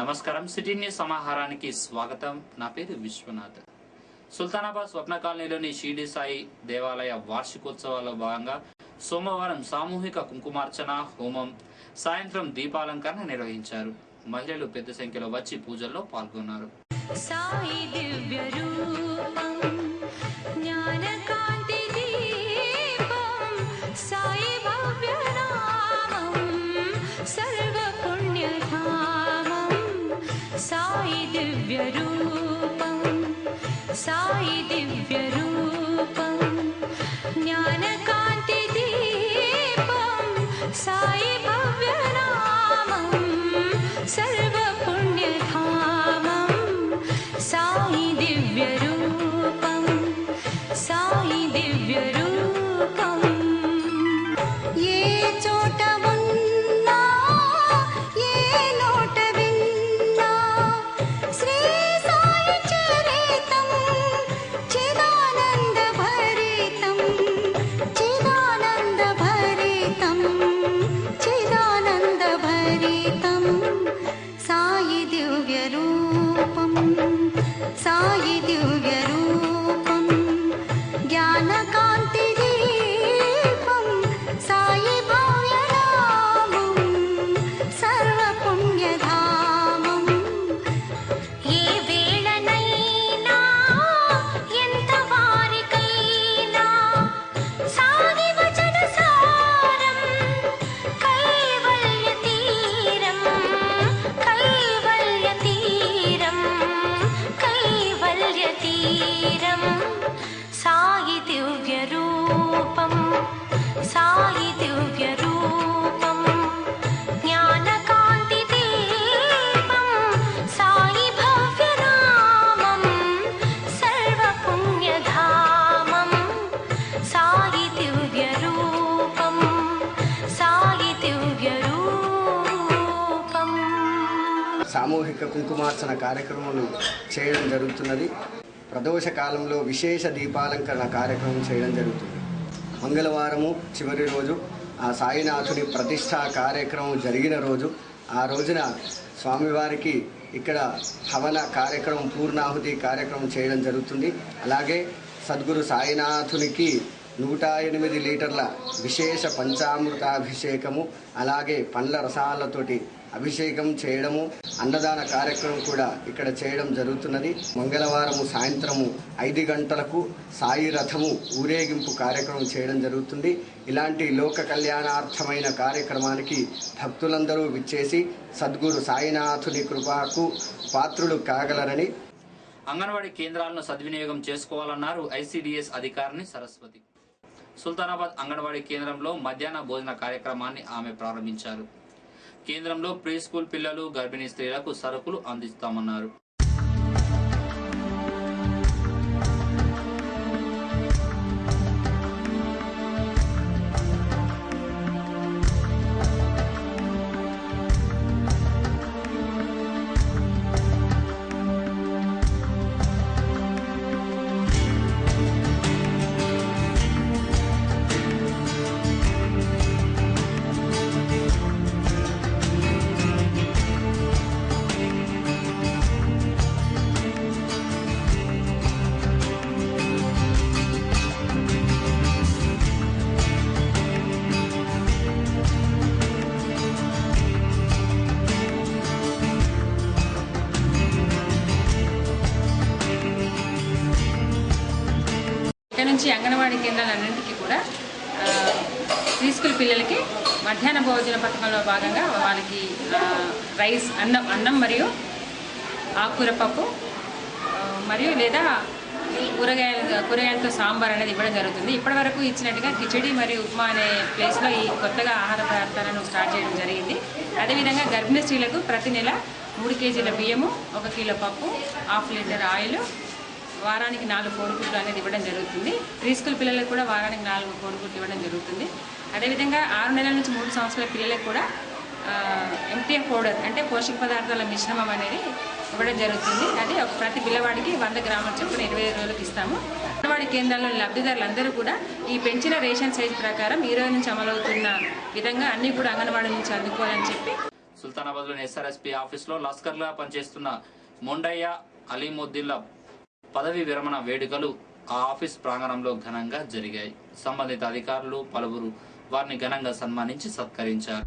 నమస్కారం city news సమాహారానికి స్వాగతం. నా పేరు విశ్వనాథ్. సుల్తానాబాద్ స్వప్న కాలనీలోని షిరిడి సాయి దేవాలయ వార్షికోత్సవాల్లో భాగంగా సోమవారం సామూహిక కుంకుమార్చన హోమం సాయంత్రం దీపాలంకరణ నిర్వహించారు. మహిళలు పెద్ద సంఖ్యలో వచ్చి పూజల్లో పాల్గొన్నారు. సాయి దివ్య రూపం జ్ఞానకాంతి దీపం సాయి భవ్య నామం సర్వ పుణ్యధామం సాయి దివ్య రూపం సాయి దివ్య రూపం జ్ఞానకాంతి దీపం సాయి భవ్య నామం సర్వ పుణ్యధామం సాయి దివ్య రూపం సాయి దివ్య రూపం. ఏ చోట ఉన్నా ఏ నోట విన్నా శ్రీ సాయి చరితం చిదానంద భరితం చిదానంద భరితం చిదానంద భరితం సాయి దివ్య రూపం సాయి దివ్య రూపం జ్ఞానకాంతి దీపం సాయి భవ్య నామం సర్వ పుణ్యధామం. ఏ వేళనైనా ఎంత వారికైనా సాగి వచన సారం కైవల్య తీరం కైవల్య తీరం కైవల్య తీరం సాయి దివ్య రూపం సాయి దివ్య రూపం జ్ఞానకాంతి దీపం సాయి భవ్య నామం సర్వ పుణ్యధామం సాయి దివ్య రూపం సాయి దివ్య రూపం. సామూహిక కుంకుమార్చన కార్యక్రమాలు చేయడం జరుగుతున్నది. ప్రదోష కాలంలో విశేష దీపాలంకరణ కార్యక్రమం చేయడం జరుగుతుంది. మంగళవారము చివరి రోజు ఆ సాయినాథుని ప్రతిష్టా కార్యక్రమం జరిగిన రోజు, ఆ రోజున స్వామివారికి ఇక్కడ హవన కార్యక్రమం పూర్ణాహుతి కార్యక్రమం చేయడం జరుగుతుంది. అలాగే సద్గురు సాయినాథునికి 108 లీటర్ల విశేష పంచామృతాభిషేకము, అలాగే పండ్ల రసాలతోటి అభిషేకం చేయడము, అన్నదాన కార్యక్రమం కూడా ఇక్కడ చేయడం జరుగుతున్నది. మంగళవారము సాయంత్రము 5 గంటలకు సాయి రథము ఊరేగింపు కార్యక్రమం చేయడం జరుగుతుంది. ఇలాంటి లోక కళ్యాణార్థమైన కార్యక్రమానికి భక్తులందరూ విచ్చేసి సద్గురు సాయినాథుని కృపకు పాత్రులు కాగలరని. అంగన్వాడీ కేంద్రాలను సద్వినియోగం చేసుకోవాలన్నారు ఐసిడిఎస్ అధికారిని సరస్వతి. సుల్తానాబాద్ అంగన్వాడీ కేంద్రంలో మధ్యాహ్న భోజన కార్యక్రమాన్ని ఆమె ప్రారంభించారు. కేంద్రంలో ప్రీ స్కూల్ పిల్లలు, గర్భిణీ స్త్రీలకు సరుకులు అందిస్తామన్నారు. నుంచి అంగన్వాడీ కేంద్రాలన్నింటికీ కూడా ప్రీ స్కూల్ పిల్లలకి మధ్యాహ్న భోజన పథకంలో భాగంగా వాళ్ళకి రైస్ అన్నం మరియు ఆకుకూర పప్పు మరియు లేదా కూరగాయలతో సాంబార్ అనేది ఇవ్వడం జరుగుతుంది. ఇప్పటివరకు ఇచ్చినట్టుగా కిచడి మరియు ఉప్మా అనే ప్లేస్లో ఈ కొత్తగా ఆహార పదార్థాలను స్టార్ట్ చేయడం జరిగింది. అదేవిధంగా గర్భిణీ స్త్రీలకు ప్రతి నెల 3 కేజీల బియ్యము, 1 కిలో పప్పు, 1/2 లీటర్ ఆయిల్, వారానికి 4 కోడిగుడ్లు అనేది ఇవ్వడం జరుగుతుంది. ప్రీ స్కూల్ పిల్లలకు కూడా వారానికి 4 కోడిగుడ్లు ఇవ్వడం జరుగుతుంది. అదేవిధంగా 6 నెలల నుంచి 3 సంవత్సరాల పిల్లలకు కూడా ఎంటీఎఫ్ పౌడర్ అంటే పోషక పదార్థాల మిశ్రమం అనేది ఇవ్వడం జరుగుతుంది. అది ప్రతి పిల్లవాడికి 100 గ్రాముల చొప్పున 25 రోజులకు ఇస్తాము. అంగన్వాడీ కేంద్రాల్లో లబ్ధిదారులందరూ కూడా ఈ పెంచిన రేషన్ సైజ్ ప్రకారం ఈ రోజు నుంచి అమలవుతున్న విధంగా అన్ని కూడా అంగన్వాడీ నుంచి అందుకోవాలని చెప్పి సుల్తానాబాద్లోని SRSP ఆఫీసులో లస్కర్గా పనిచేస్తున్న మొండయ్య అలీముద్దీన్ల పదవి విరమణ వేడుకలు ఆ ఆఫీస్ ప్రాంగణంలో ఘనంగా జరిగాయి. సంబంధిత అధికారులు పలువురు వారిని ఘనంగా సన్మానించి సత్కరించారు.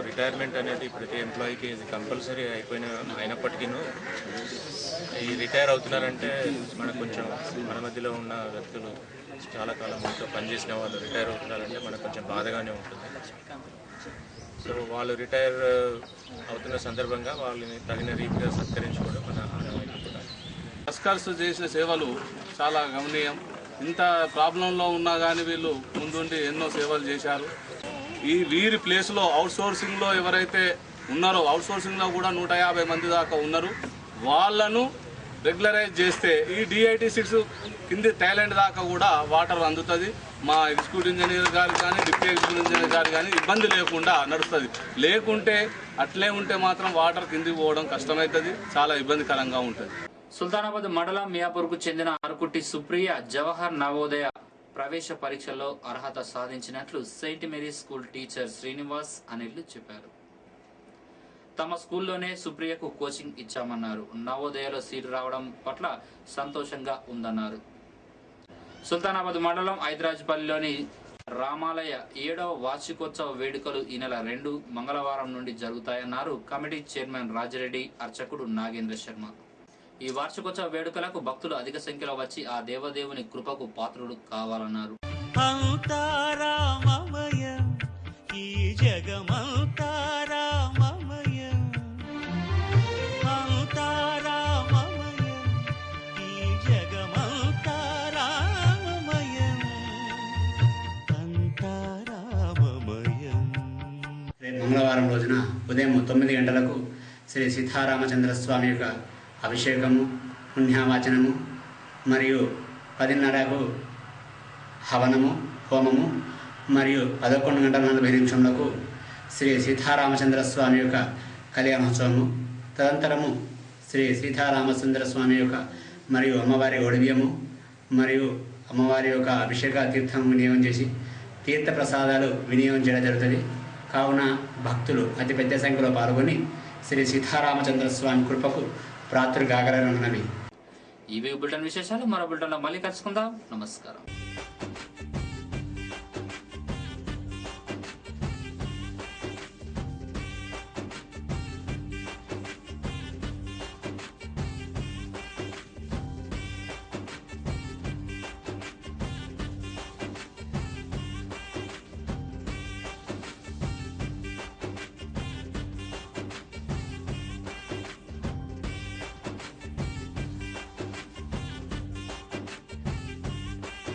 రిటైర్మెంట్ అనేది ప్రతి ఎంప్లాయీకి ఇది కంపల్సరీ అయినప్పటికీ ఈ రిటైర్ అవుతున్నారంటే మనకు కొంచెం మన మధ్యలో ఉన్న వ్యక్తులు చాలా కాలం మనతో పనిచేసిన వాళ్ళు రిటైర్ అవుతున్నారంటే మనకు కొంచెం బాధగానే ఉంటుంది. సో వాళ్ళు రిటైర్ అవుతున్న సందర్భంగా వాళ్ళని తగిన రీతిగా సత్కరించుకోవడం మన ఆనవాయితీ. లస్కర్స్ చేసే సేవలు చాలా గమనీయం. ఇంత ప్రాబ్లంలో ఉన్నా కానీ వీళ్ళు ముందుండి ఎన్నో సేవలు చేశారు. వీరి ప్లేస్లో అవుట్సోర్సింగ్లో ఎవరైతే ఉన్నారో అవుట్సోర్సింగ్లో కూడా 150 మంది దాకా ఉన్నారు. వాళ్ళను రెగ్యులరైజ్ చేస్తే ఈ DIT6 కింది థాయిలాండ్ దాకా కూడా వాటర్ అందుతుంది. మా ఎగ్జిక్యూటివ్ ఇంజనీర్ గారు కానీ డిప్యూటీ ఎగ్జిక్యూటివ్ ఇంజనీర్ గారు కానీ ఇబ్బంది లేకుండా నడుస్తుంది. లేకుంటే అట్లే ఉంటే మాత్రం వాటర్ కిందికి పోవడం కష్టమవుతుంది, చాలా ఇబ్బందికరంగా ఉంటుంది. సుల్తానాబాద్ మండలం మియాపూర్కు చెందిన అరుకుటి సుప్రియ జవహర్ నవోదయ ప్రవేశ పరీక్షల్లో అర్హత సాధించినట్లు saint Mary's school teacher Srinivas Anil చెప్పారు. తమ స్కూల్లోనే సుప్రియకు కోచింగ్ ఇచ్చామన్నారు. నవోదయలో సీటు రావడం పట్ల సంతోషంగా ఉందన్నారు. సుల్తానాబాద్ మండలం ఐద్రాజ్పల్లిలోని రామాలయ 7వ వార్షికోత్సవ వేడుకలు ఈ నెల 2 మంగళవారం నుండి జరుగుతాయన్నారు కమిటీ చైర్మన్ రాజిరెడ్డి, అర్చకుడు నాగేంద్ర శర్మ. ఈ వార్షికోత్సవ వేడుకలకు భక్తులు అధిక సంఖ్యలో వచ్చి ఆ దేవదేవుని కృపకు పాత్రుడు కావాలన్నారు. మంగళవారం రోజున ఉదయం 9 గంటలకు శ్రీ సీతారామచంద్రస్వామి యొక్క అభిషేకము, పుణ్యావాచనము మరియు 10:30కు హవనము, హోమము మరియు 11:40 శ్రీ సీతారామచంద్రస్వామి యొక్క కళ్యాణోత్సవము, తదనంతరము శ్రీ సీతారామచంద్రస్వామి యొక్క మరియు అమ్మవారి ఒడిబియ్యము మరియు అమ్మవారి యొక్క అభిషేక తీర్థం వినియోగం చేసి తీర్థ ప్రసాదాలు వినియోగం చేయడం జరుగుతుంది. కావున భక్తులు అతి పెద్ద సంఖ్యలో పాల్గొని శ్రీ సీతారామచంద్రస్వామి కృపకు ప్రాతులు కాగలరన్నవి. ఇవి బులెటిన్ విశేషాలు. మరో బులెటిన్లో మళ్ళీ కలుసుకుందాం. నమస్కారం.